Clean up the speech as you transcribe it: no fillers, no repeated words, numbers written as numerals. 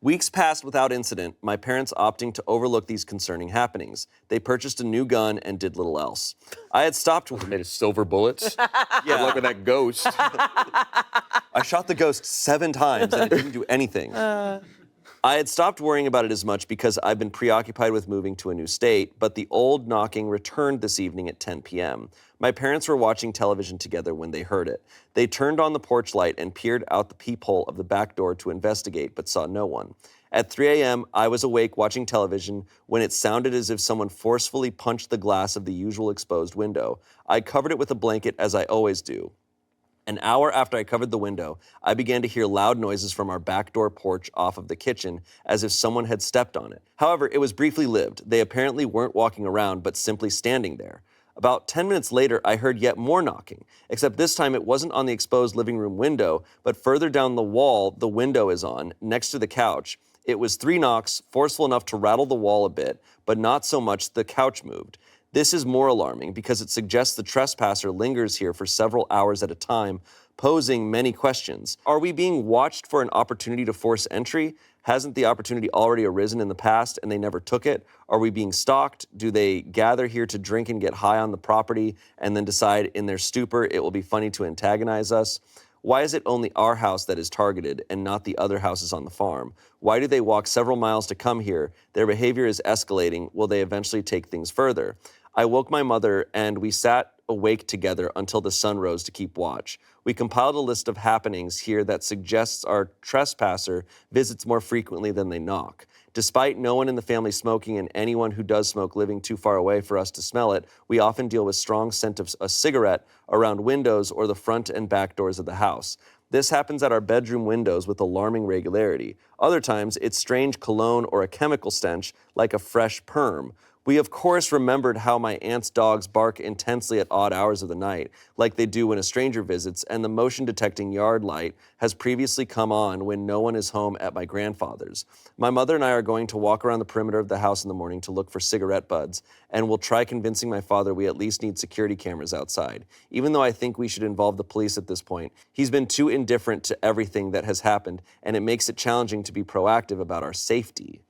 Weeks passed without incident, my parents opting to overlook these concerning happenings. They purchased a new gun and did little else. I had stopped... Made of silver bullets. Good luck with that ghost. I shot the ghost 7 times and it didn't do anything. I had stopped worrying about it as much because I've been preoccupied with moving to a new state, but the old knocking returned this evening at 10 p.m. My parents were watching television together when they heard it. They turned on the porch light and peered out the peephole of the back door to investigate, but saw no one. At 3 a.m., I was awake watching television when it sounded as if someone forcefully punched the glass of the usual exposed window. I covered it with a blanket, as I always do. An hour after I covered the window, I began to hear loud noises from our back door porch off of the kitchen, as if someone had stepped on it. However, it was briefly lived. They apparently weren't walking around, but simply standing there. About 10 minutes later, I heard yet more knocking, except this time it wasn't on the exposed living room window, but further down the wall the window is on, next to the couch. It was 3 knocks, forceful enough to rattle the wall a bit, but not so much the couch moved. This is more alarming because it suggests the trespasser lingers here for several hours at a time, posing many questions. Are we being watched for an opportunity to force entry? Hasn't the opportunity already arisen in the past and they never took it? Are we being stalked? Do they gather here to drink and get high on the property and then decide in their stupor it will be funny to antagonize us? Why is it only our house that is targeted and not the other houses on the farm? Why do they walk several miles to come here? Their behavior is escalating. Will they eventually take things further? I woke my mother and we sat awake together until the sun rose to keep watch. We compiled a list of happenings here that suggests our trespasser visits more frequently than they knock. Despite no one in the family smoking and anyone who does smoke living too far away for us to smell it, we often deal with strong scent of a cigarette around windows or the front and back doors of the house. This happens at our bedroom windows with alarming regularity. Other times, it's strange cologne or a chemical stench like a fresh perm. We, of course, remembered how my aunt's dogs bark intensely at odd hours of the night, like they do when a stranger visits, and the motion-detecting yard light has previously come on when no one is home at my grandfather's. My mother and I are going to walk around the perimeter of the house in the morning to look for cigarette buds, and we'll try convincing my father we at least need security cameras outside. Even though I think we should involve the police at this point, he's been too indifferent to everything that has happened, and it makes it challenging to be proactive about our safety.